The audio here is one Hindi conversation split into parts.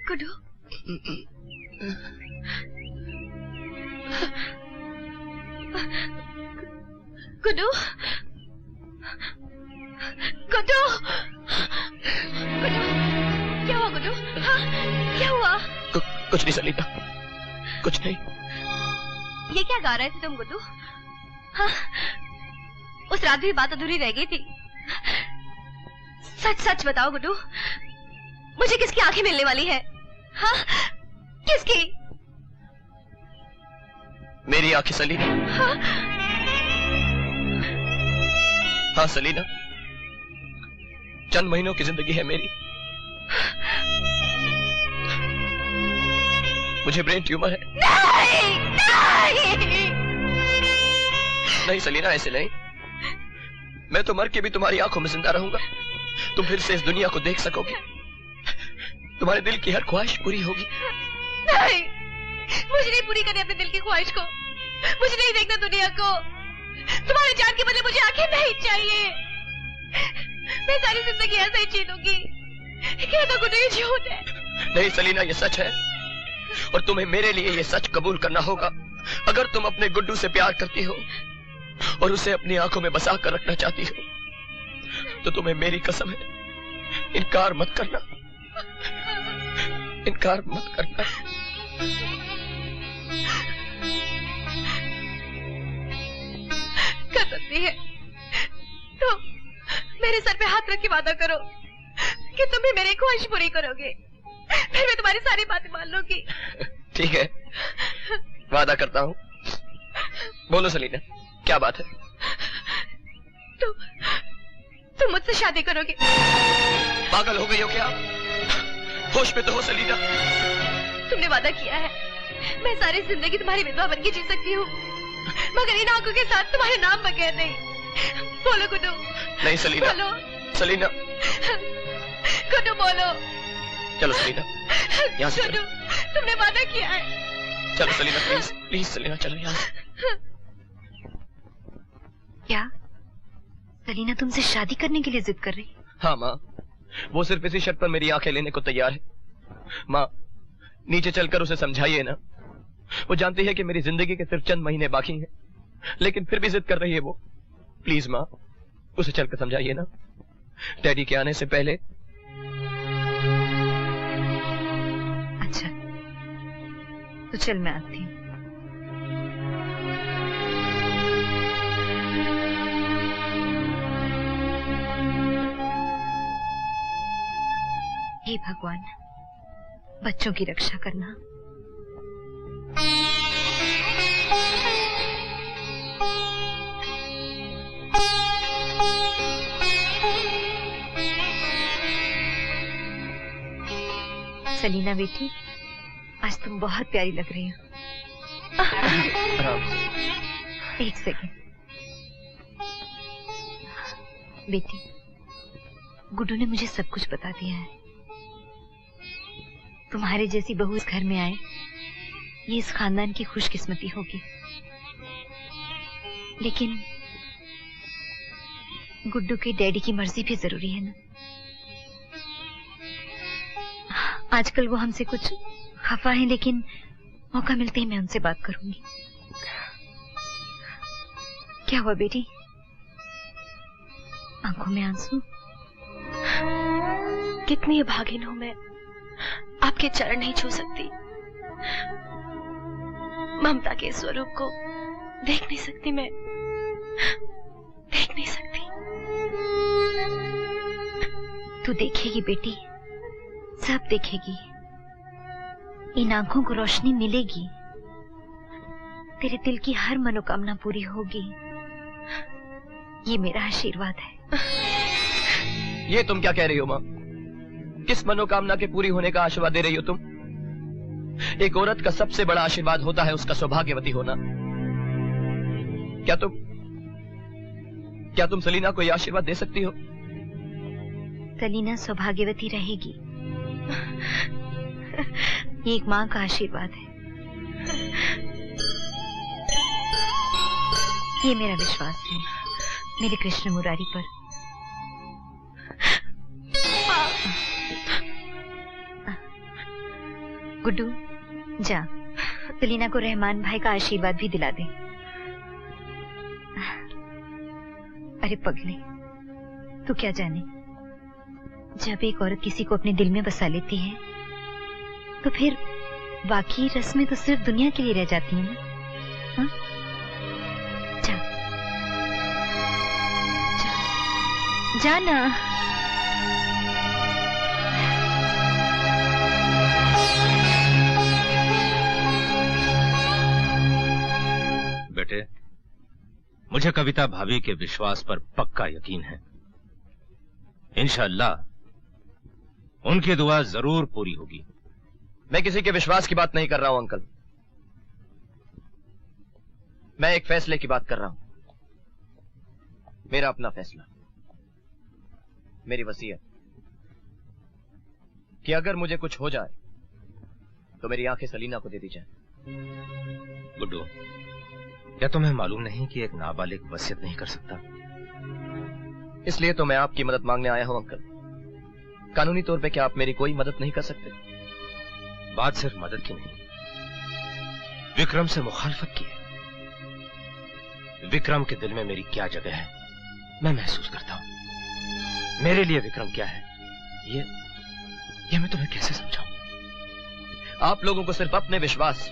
गुड्डू, गुड्डू, गुड्डू, गुड्डू, क्या हुआ गुड्डू? हाँ, क्या हुआ? कुछ नहीं सलीना, कुछ नहीं। ये क्या गा रहे थे तुम गुड्डू? हाँ, उस रात भी बात अधूरी रह गई थी। सच सच बताओ गुड्डू, मुझे किसकी आंखें मिलने वाली है? हाँ, किसकी? मेरी आंखें सलीना। हाँ? हाँ सलीना, चंद महीनों की जिंदगी है मेरी। मुझे ब्रेन ट्यूमर है। नहीं, नहीं। नहीं सलीना, ऐसे नहीं। मैं तो मर के भी तुम्हारी आंखों में जिंदा रहूंगा। तुम फिर से इस दुनिया को देख सकोगी, तुम्हारे दिल की हर ख्वाहिश पूरी होगी। नहीं, मुझे नहीं पूरी करनी अपने दिल की ख्वाहिश को। मुझे नहीं देखना दुनिया को। तुम्हारे जान के बदले मुझे आंखें नहीं चाहिए। मैं सारी जिंदगी ऐसे ही जी लूंगी। क्या तो गुड्डू ये झूठ है? नहीं सलीना, ये सच है और तुम्हें मेरे लिए ये सच कबूल करना होगा। अगर तुम अपने गुड्डू से प्यार करती हो और उसे अपनी आंखों में बसा कर रखना चाहती हो तो तुम्हें मेरी कसम है, इनकार मत करना, इनकार मत करना। कर सकती है तो मेरे सर पे हाथ रख के वादा करो कि तुम भी मेरी ख्वाहिश पूरी करोगे। फिर मैं तुम्हारी सारी बातें मान लूंगी। ठीक है, वादा करता हूँ। बोलो सलीना, क्या बात है? तुम मुझसे शादी करोगे? पागल हो गई हो क्या? होश में तो हो सलीना। तुमने वादा किया है, मैं सारी जिंदगी तुम्हारी विधवा बनके जी सकती हूँ, मगर इन आंखों के साथ तुम्हारे नाम बगैर नहीं। बोलो गुड्डू। नहीं सलीना, बोलो सलीना। गुड्डू बोलो। चलो सलीना, यहाँ से गुड्डू, तुमने वादा किया है। चलो सलीना, प्लीज प्लीज सलीना, चलो यहाँ से। क्या सलीना तुमसे शादी करने के लिए जिद कर रही? हाँ माँ, वो सिर्फ इसी शर्त पर मेरी आंखें लेने को तैयार है। माँ, नीचे चलकर उसे समझाइए ना। वो जानती है कि मेरी जिंदगी के सिर्फ चंद महीने बाकी हैं, लेकिन फिर भी जिद कर रही है वो। प्लीज माँ, उसे चलकर समझाइए ना, डैडी के आने से पहले। अच्छा, तो चल मैं आती हूँ। हे भगवान, बच्चों की रक्षा करना। सलीना बेटी, आज तुम बहुत प्यारी लग रही हो। एक सेकंड बेटी, गुड्डू ने मुझे सब कुछ बता दिया है। तुम्हारे जैसी बहू इस घर में आए, ये इस खानदान की खुशकिस्मती होगी। लेकिन गुड्डू के डैडी की मर्जी भी जरूरी है ना। आजकल वो हमसे कुछ खफा है, लेकिन मौका मिलते ही मैं उनसे बात करूंगी। क्या हुआ बेटी, आंखों में आंसू? कितनी अभागिन हूं मैं, आपके चरण नहीं छू सकती, ममता के स्वरूप को देख नहीं सकती, मैं देख नहीं सकती। तू देखेगी बेटी, सब देखेगी। इन आंखों को रोशनी मिलेगी, तेरे दिल की हर मनोकामना पूरी होगी। ये मेरा आशीर्वाद है। ये तुम क्या कह रही हो माँ? किस मनोकामना के पूरी होने का आशीर्वाद दे रही हो तुम? एक औरत का सबसे बड़ा आशीर्वाद होता है उसका सौभाग्यवती होना। क्या तुम सलीना को यह आशीर्वाद दे सकती हो? सलीना सौभाग्यवती रहेगी, ये एक माँ का आशीर्वाद है। ये मेरा विश्वास है मेरे कृष्ण मुरारी पर। गुड्डू जा, सलीना को रहमान भाई का आशीर्वाद भी दिला दे। अरे पगले, तू क्या जाने, जब एक औरत किसी को अपने दिल में बसा लेती है तो फिर बाकी रस्में तो सिर्फ दुनिया के लिए रह जाती हैं ना। हाँ? जा, जा, जा ना। बेटे, मुझे कविता भाभी के विश्वास पर पक्का यकीन है। इंशाअल्लाह उनकी दुआ जरूर पूरी होगी। मैं किसी के विश्वास की बात नहीं कर रहा हूं अंकल, मैं एक फैसले की बात कर रहा हूं। मेरा अपना फैसला, मेरी वसीयत कि अगर मुझे कुछ हो जाए तो मेरी आंखें सलीना को दे दी जाए। गुड्डू, क्या तुम्हें मालूम नहीं कि एक नाबालिग वसीयत नहीं कर सकता? इसलिए तो मैं आपकी मदद मांगने आया हूं अंकल। कानूनी तौर पे क्या आप मेरी कोई मदद नहीं कर सकते? बात सिर्फ मदद की नहीं, विक्रम से मुखालफत की है। विक्रम के दिल में मेरी क्या जगह है मैं महसूस करता हूं। मेरे लिए विक्रम क्या है ये मैं तुम्हें कैसे समझाऊं? आप लोगों को सिर्फ अपने विश्वास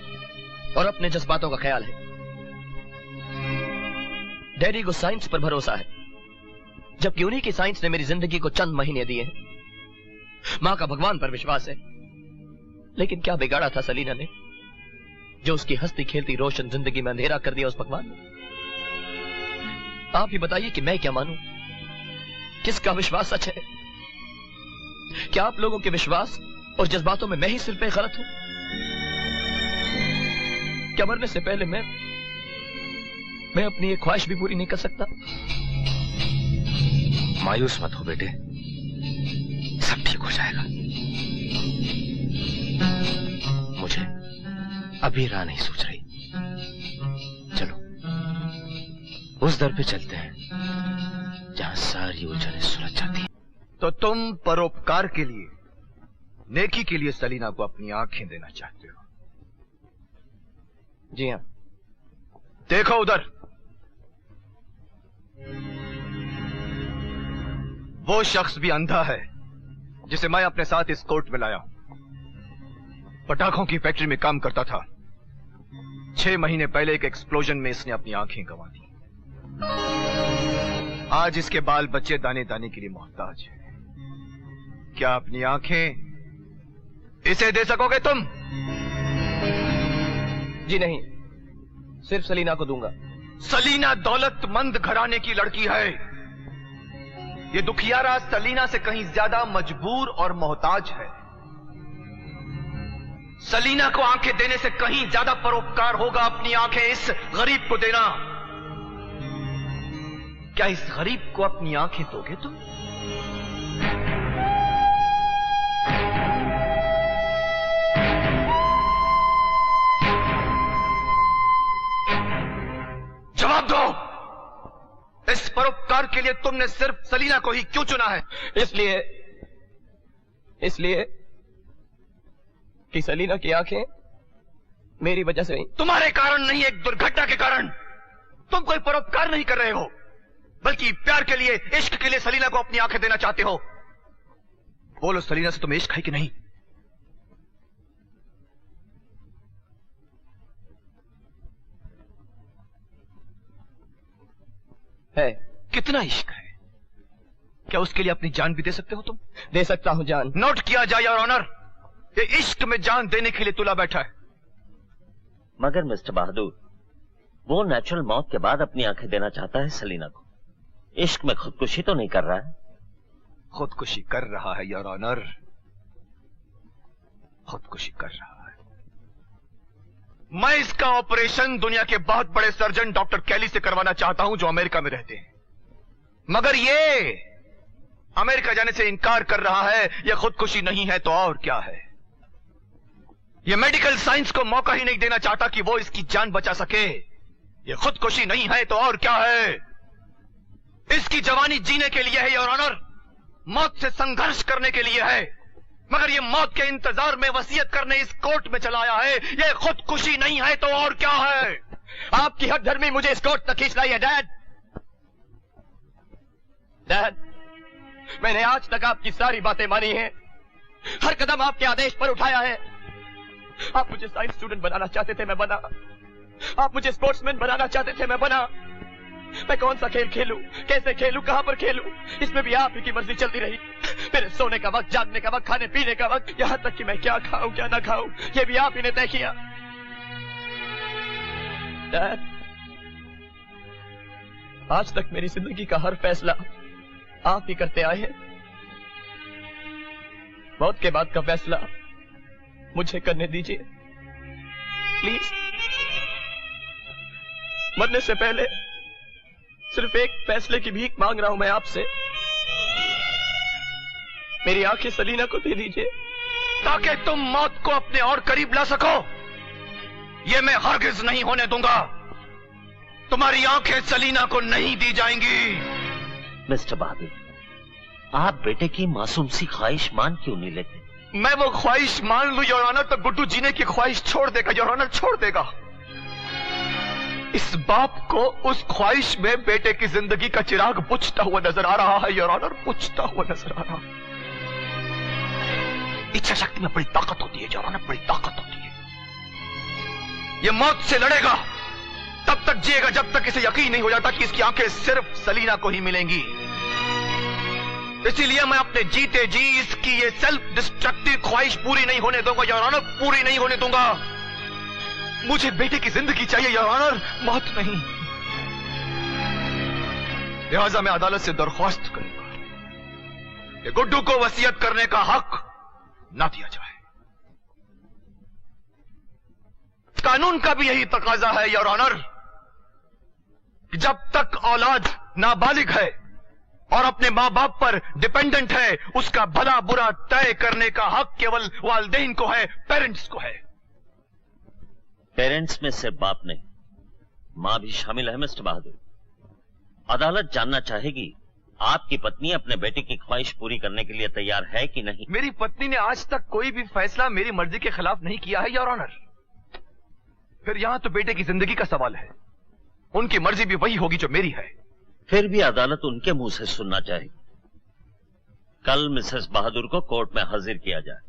और अपने जज्बातों का ख्याल है। डैडी को साइंस पर भरोसा है, जबकि उन्हीं की साइंस ने मेरी जिंदगी को चंद महीने दिए हैं। मां का भगवान पर विश्वास है, लेकिन क्या बिगाड़ा था सलीना ने जो उसकी हंसती खेलती रोशन जिंदगी में अंधेरा कर दिया उस भगवान ने? आप ही बताइए कि मैं क्या मानूं, किसका विश्वास सच है? क्या आप लोगों के विश्वास और जज्बातों में मैं ही सिर्फ गलत हूं? क्या मरने से पहले मैं अपनी एक ख्वाहिश भी पूरी नहीं कर सकता? मायूस मत हो बेटे, सब ठीक हो जाएगा। मुझे अभी राह नहीं सूझ रही। चलो उस दर पे चलते हैं जहां सारी उलझनें सुलझ जाती हैं। तो तुम परोपकार के लिए, नेकी के लिए सलीना को अपनी आंखें देना चाहते हो? जी हां। देखो उधर, वो शख्स भी अंधा है जिसे मैं अपने साथ इस कोर्ट में लाया हूं। पटाखों की फैक्ट्री में काम करता था। 6 महीने पहले एक एक्सप्लोजन में इसने अपनी आंखें गंवा दी। आज इसके बाल बच्चे दाने दाने के लिए मोहताज है। क्या अपनी आंखें इसे दे सकोगे तुम? जी नहीं, सिर्फ सलीना को दूंगा। सलीना दौलतमंद घराने की लड़की है। ये दुखियारा सलीना से कहीं ज्यादा मजबूर और मोहताज है। सलीना को आंखें देने से कहीं ज्यादा परोपकार होगा अपनी आंखें इस गरीब को देना। क्या इस गरीब को अपनी आंखें दोगे तुम? जवाब दो, इस परोपकार के लिए तुमने सिर्फ सलीना को ही क्यों चुना है? इसलिए कि सलीना की आंखें मेरी वजह से नहीं। तुम्हारे कारण नहीं, एक दुर्घटना के कारण। तुम कोई परोपकार नहीं कर रहे हो, बल्कि प्यार के लिए, इश्क के लिए सलीना को अपनी आंखें देना चाहते हो। बोलो, सलीना से तुम्हें इश्क है कि नहीं? है। कितना इश्क है? क्या उसके लिए अपनी जान भी दे सकते हो तुम? दे सकता हूं जान। नोट किया जाए योर ऑनर, ये इश्क में जान देने के लिए तुला बैठा है। मगर मिस्टर बहादुर, वो नेचुरल मौत के बाद अपनी आंखें देना चाहता है सलीना को। इश्क में खुदकुशी तो नहीं कर रहा है? खुदकुशी कर रहा है योर ऑनर, खुदकुशी कर रहा है। मैं इसका ऑपरेशन दुनिया के बहुत बड़े सर्जन डॉक्टर कैली से करवाना चाहता हूं जो अमेरिका में रहते हैं, मगर ये अमेरिका जाने से इनकार कर रहा है। यह खुदकुशी नहीं है तो और क्या है? यह मेडिकल साइंस को मौका ही नहीं देना चाहता कि वो इसकी जान बचा सके। यह खुदकुशी नहीं है तो और क्या है? इसकी जवानी जीने के लिए है योर ऑनर, मौत से संघर्ष करने के लिए है। मगर ये मौत के इंतजार में वसीयत करने इस कोर्ट में चला आया है। ये खुदकुशी नहीं है तो और क्या है? आपकी हक धर्मी मुझे इस कोर्ट तक खींच लाई है डैड। डैड, मैंने आज तक आपकी सारी बातें मानी हैं, हर कदम आपके आदेश पर उठाया है। आप मुझे साइंस स्टूडेंट बनाना चाहते थे, मैं बना। आप मुझे स्पोर्ट्समैन बनाना चाहते थे, मैं बना। मैं कौन सा खेल खेलूं, कैसे खेलूं, कहां पर खेलूं, इसमें भी आप ही की मर्जी चलती रही। मेरे सोने का वक्त, जागने का वक्त, खाने पीने का वक्त, यहां तक कि मैं क्या खाऊं क्या ना खाऊं, ये भी आप ही ने तय किया। डैड, आज तक मेरी जिंदगी का हर फैसला आप ही करते आए हैं। मौत के बाद का फैसला मुझे करने दीजिए प्लीज। मरने से पहले सिर्फ एक फैसले की भीख मांग रहा हूं मैं आपसे। मेरी आंखें सलीना को दे दीजिए ताकि तुम मौत को अपने और करीब ला सको। ये मैं हरगिज नहीं होने दूंगा। तुम्हारी आंखें सलीना को नहीं दी जाएंगी। मिस्टर बहादुर, आप बेटे की मासूम सी ख्वाहिश मान क्यों नहीं लेते? मैं वो ख्वाहिश मान लूं योर ऑनर तो गुड्डू जीने की ख्वाहिश छोड़ देगा योर ऑनर, छोड़ देगा। इस बाप को उस ख्वाहिश में बेटे की जिंदगी का चिराग बुझता हुआ नजर आ रहा है योर ऑनर, बुझता हुआ नजर आ रहा। इच्छा शक्ति में बड़ी ताकत होती है योर ऑनर, बड़ी ताकत होती है। ये मौत से लड़ेगा, तब तक जिएगा जब तक इसे यकीन नहीं हो जाता कि इसकी आंखें सिर्फ सलीना को ही मिलेंगी। इसीलिए मैं अपने जीते जी इसकी ये सेल्फ डिस्ट्रक्टिव ख्वाहिश पूरी नहीं होने दूंगा योर ऑनर, पूरी नहीं होने दूंगा। मुझे बेटे की जिंदगी चाहिए योर ऑनर, मौत नहीं। लिहाजा मैं अदालत से दरख्वास्त करूंगा कि गुड्डू को वसीयत करने का हक ना दिया जाए। कानून का भी यही तकाजा है योर ऑनर कि जब तक औलाद नाबालिग है और अपने मां बाप पर डिपेंडेंट है, उसका भला बुरा तय करने का हक केवल वालिदैन को है, पेरेंट्स को है। पेरेंट्स में सिर्फ बाप नहीं, मां भी शामिल है मिस्टर बहादुर। अदालत जानना चाहेगी आपकी पत्नी अपने बेटे की ख्वाहिश पूरी करने के लिए तैयार है कि नहीं। मेरी पत्नी ने आज तक कोई भी फैसला मेरी मर्जी के खिलाफ नहीं किया है योर ऑनर। फिर यहां तो बेटे की जिंदगी का सवाल है, उनकी मर्जी भी वही होगी जो मेरी है। फिर भी अदालत उनके मुंह से सुनना चाहेगी। कल मिसेस बहादुर को कोर्ट में हाजिर किया जाए।